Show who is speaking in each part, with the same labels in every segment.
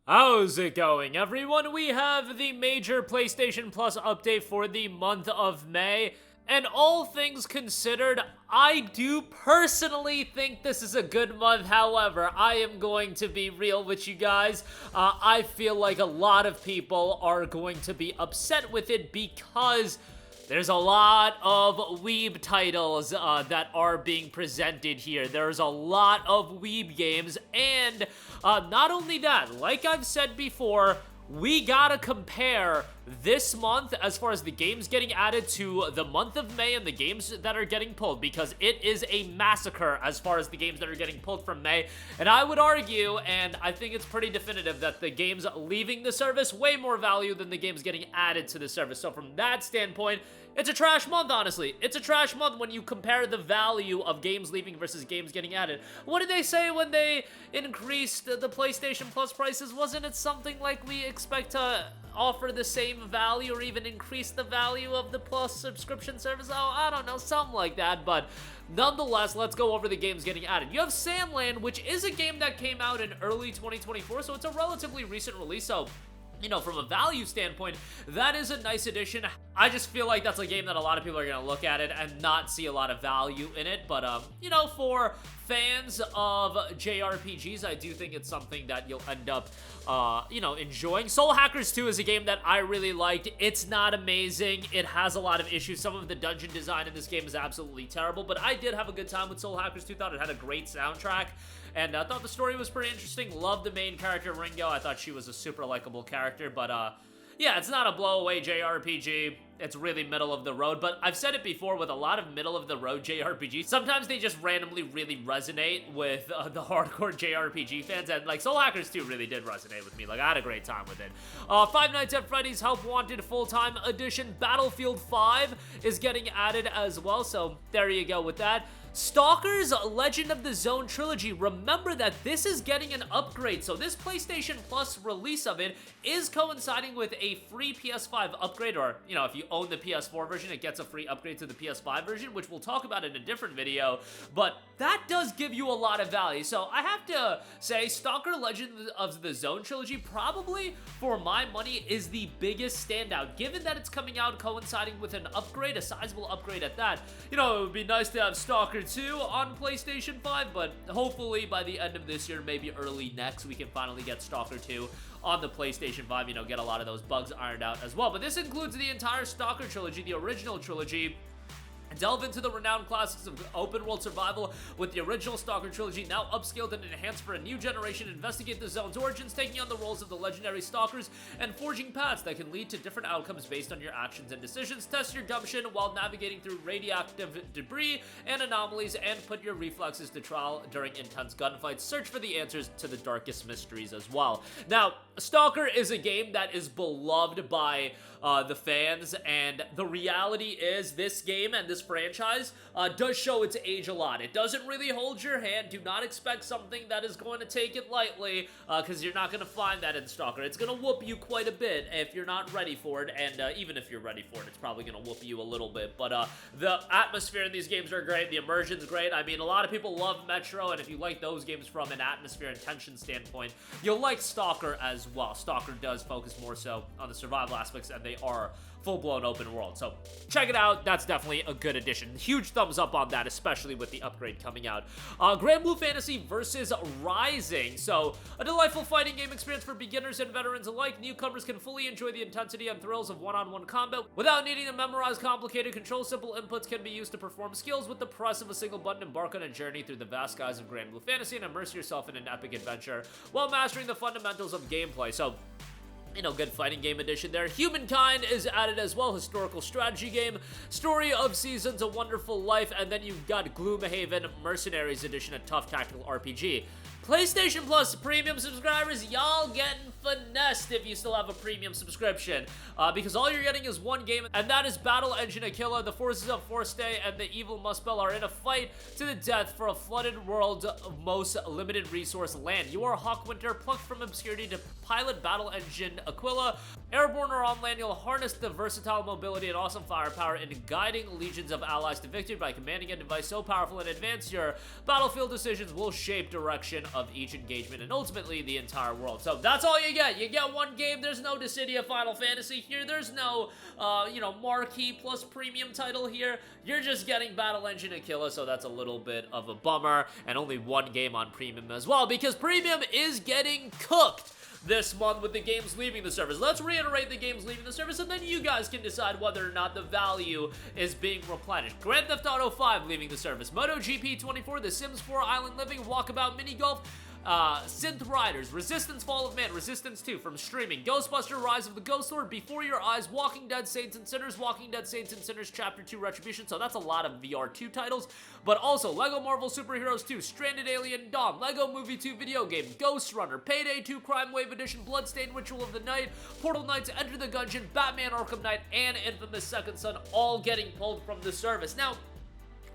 Speaker 1: How's it going, everyone? We have the major PlayStation Plus update for the month of May, and all things considered, I do personally think this is a good month. However, I am going to be real with you guys. I feel like a lot of people are going to be upset with it because there's a lot of weeb titles that are being presented here. There's a lot of weeb games, and not only that, like I've said before, we gotta compare this month as far as the games getting added to the month of May and the games that are getting pulled, because it is a massacre as far as the games that are getting pulled from May. And I would argue, and I think it's pretty definitive, that the games leaving the service way more value than the games getting added to the service. So from that standpoint, it's a trash month, honestly. It's a trash month when you compare the value of games leaving versus games getting added. What did they say when they increased the PlayStation Plus prices? Wasn't it something like we expect to offer the same value or even increase the value of the Plus subscription service? Oh, I don't know, something like that. But nonetheless, let's go over the games getting added. You have Sandland, which is a game that came out in early 2024, so it's a relatively recent release. So, you know, from a value standpoint, that is a nice addition. I just feel like that's a game that a lot of people are going to look at it and not see a lot of value in it. But, you know, for fans of JRPGs, I do think it's something that you'll end up, you know, enjoying. Soul Hackers 2 is a game that I really liked. It's not amazing. It has a lot of issues. Some of the dungeon design in this game is absolutely terrible, but I did have a good time with Soul Hackers 2. Thought it had a great soundtrack, and I thought the story was pretty interesting. Loved the main character, Ringo. I thought she was a super likable character, but, yeah, it's not a blowaway JRPG. It's really middle of the road, but I've said it before with a lot of middle of the road JRPGs. Sometimes they just randomly really resonate with the hardcore JRPG fans, and like Soul Hackers 2 really did resonate with me. Like, I had a great time with it. Five Nights at Freddy's Help Wanted Full-Time Edition Battlefield 5 is getting added as well, so there you go with that. Stalkers Legend of the Zone Trilogy. Remember that this is getting an upgrade, so this PlayStation Plus release of it is coinciding with a free PS5 upgrade, or, you know, if you own the PS4 version, it gets a free upgrade to the PS5 version, which we'll talk about in a different video, but that does give you a lot of value. So I have to say, Stalker Legend of the Zone Trilogy probably, for my money, is the biggest standout, given that it's coming out coinciding with an upgrade, a sizable upgrade at that. You know, it would be nice to have Stalker 2 on PlayStation 5, but hopefully by the end of this year, maybe early next, we can finally get Stalker 2 on the PlayStation 5, you know, get a lot of those bugs ironed out as well. But this includes the entire Stalker trilogy, the original trilogy. Delve into the renowned classics of open-world survival with the original Stalker trilogy, now upscaled and enhanced for a new generation. Investigate the zone's origins, taking on the roles of the legendary stalkers and forging paths that can lead to different outcomes based on your actions and decisions. Test your gumption while navigating through radioactive debris and anomalies, and put your reflexes to trial during intense gunfights. Search for the answers to the darkest mysteries as well. Now, Stalker is a game that is beloved by the fans, and the reality is this game and this franchise does show its age a lot. It doesn't really hold your hand. Do not expect something that is going to take it lightly, because you're not going to find that in Stalker. It's going to whoop you quite a bit if you're not ready for it, and even if you're ready for it, it's probably going to whoop you a little bit. But the atmosphere in these games are great. The immersion's great. I mean, a lot of people love Metro, and if you like those games from an atmosphere and tension standpoint, you'll like Stalker as well. Stalker does focus more so on the survival aspects, and they are full-blown open world. So check it out. That's definitely a good addition. Huge thumbs up on that, especially with the upgrade coming out. Grand Blue Fantasy versus Rising. So a delightful fighting game experience for beginners and veterans alike. Newcomers can fully enjoy the intensity and thrills of one-on-one combat without needing to memorize complicated controls. Simple inputs can be used to perform skills with the press of a single button. Embark on a journey through the vast skies of Grand Blue Fantasy and immerse yourself in an epic adventure while mastering the fundamentals of gameplay. So, you know, good fighting game edition there. Humankind is added as well, historical strategy game, Story of Seasons, A Wonderful Life, and then you've got Gloomhaven Mercenaries edition, a tough tactical RPG. PlayStation Plus premium subscribers, y'all getting finessed if you still have a premium subscription, because all you're getting is one game, and that is Battle Engine Aquila. The forces of Forste and the evil Muspel are in a fight to the death for a flooded world's most limited resource land. You are Hawkwinter, plucked from obscurity to pilot Battle Engine Aquila. Airborne or on land, you'll harness the versatile mobility and awesome firepower in guiding legions of allies to victory by commanding a device so powerful and advanced your battlefield decisions will shape direction of each engagement and ultimately the entire world. So that's all you you get? You get one game. There's no Dissidia Final Fantasy here. There's no, marquee plus premium title here. You're just getting Battle Engine Aquila, so that's a little bit of a bummer. And only one game on premium as well, because premium is getting cooked this month with the games leaving the service. Let's reiterate the games leaving the service, and then you guys can decide whether or not the value is being replenished. Grand Theft Auto 5 leaving the service, MotoGP 24, The Sims 4 Island Living, Walkabout Mini Golf, Synth Riders, Resistance Fall of Man, Resistance 2 from streaming, Ghostbuster Rise of the Ghost Lord, Before Your Eyes, Walking Dead Saints and Sinners, Walking Dead Saints and Sinners Chapter 2 Retribution, so that's a lot of VR2 titles, but also LEGO Marvel Superheroes 2, Stranded Alien Dawn, LEGO Movie 2 video game, Ghost Runner, Payday 2 Crime Wave Edition, Bloodstained Ritual of the Night, Portal Knights Enter the Gungeon, Batman Arkham Knight, and Infamous Second Son all getting pulled from the service. Now,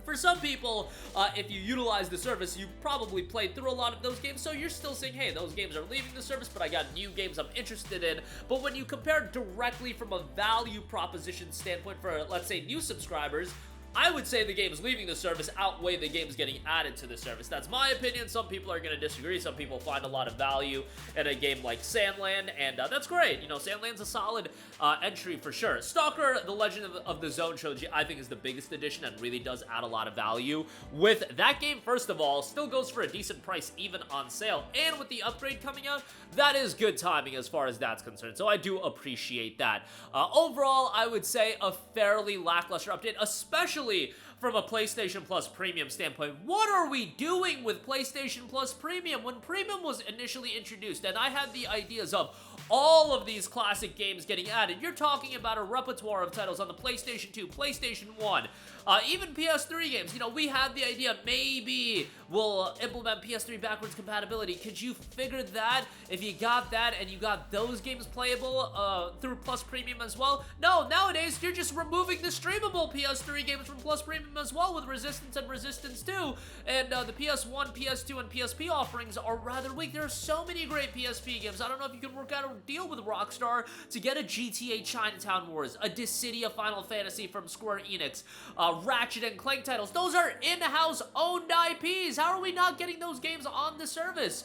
Speaker 1: for some people, if you utilize the service, you probably played through a lot of those games, so you're still saying, hey, those games are leaving the service, but I got new games I'm interested in. But when you compare directly from a value proposition standpoint for, let's say, new subscribers, I would say the games leaving the service outweigh the games getting added to the service. That's my opinion. Some people are going to disagree. Some people find a lot of value in a game like Sandland, and that's great. You know, Sandland's a solid entry for sure. Stalker, The Legend of the Zone Trilogy, I think is the biggest addition and really does add a lot of value. With that game, first of all, still goes for a decent price even on sale, and with the upgrade coming out, that is good timing as far as that's concerned, so I do appreciate that. Overall, I would say a fairly lackluster update, especially from a PlayStation Plus Premium standpoint. What are we doing with PlayStation Plus Premium? When Premium was initially introduced and I had the ideas of all of these classic games getting added, you're talking about a repertoire of titles on the PlayStation 2, PlayStation 1, even PS3 games. You know, we had the idea maybe we'll implement PS3 backwards compatibility. Could you figure that if you got that and you got those games playable through Plus Premium as well? No, nowadays you're just removing the streamable PS3 games from Plus Premium as well with Resistance and Resistance 2, and the PS1, PS2, and PSP offerings are rather weak. There are so many great PSP games. I don't know if you can work out a deal with Rockstar to get a GTA Chinatown Wars, a Dissidia Final Fantasy from Square Enix, Ratchet and Clank titles. Those are in-house owned IPs. How are we not getting those games on the service?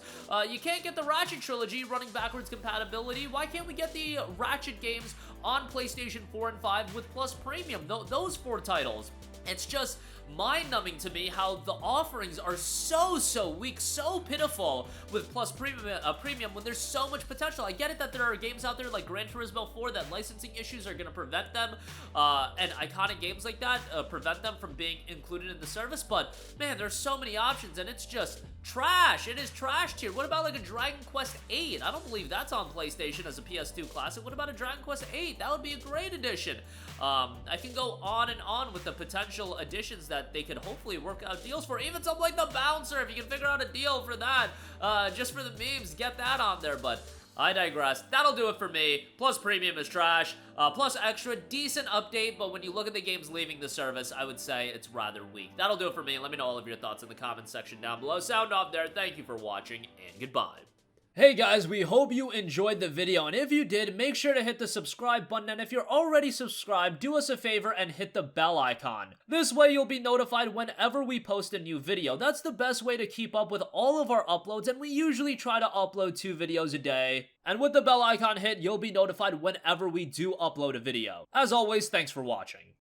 Speaker 1: You can't get the Ratchet trilogy running backwards compatibility. Why can't we get the Ratchet games on PlayStation 4 and 5 with Plus Premium? Those 4 titles. It's just mind-numbing to me how the offerings are so weak, so pitiful with Plus Premium when there's so much potential. I get it that there are games out there like Gran Turismo 4 that licensing issues are going to prevent them, and iconic games like that prevent them from being included in the service, but man, there's so many options and it's just trash. It is trash tier. What about like a Dragon Quest 8? I don't believe that's on PlayStation as a PS2 classic. What about a Dragon Quest 8? That would be a great addition. I can go on and on with the potential additions that they could hopefully work out deals for. Even something like the Bouncer, if you can figure out a deal for that, just for the memes, get that on there, but I digress. That'll do it for me. Plus Premium is trash. Plus Extra, decent update, but when you look at the games leaving the service, I would say it's rather weak. That'll do it for me. Let me know all of your thoughts in the comments section down below. Sound off there. Thank you for watching, and goodbye. Hey guys, we hope you enjoyed the video, and if you did, make sure to hit the subscribe button, and if you're already subscribed, do us a favor and hit the bell icon. This way you'll be notified whenever we post a new video. That's the best way to keep up with all of our uploads, and we usually try to upload 2 videos a day. And with the bell icon hit, you'll be notified whenever we do upload a video. As always, thanks for watching.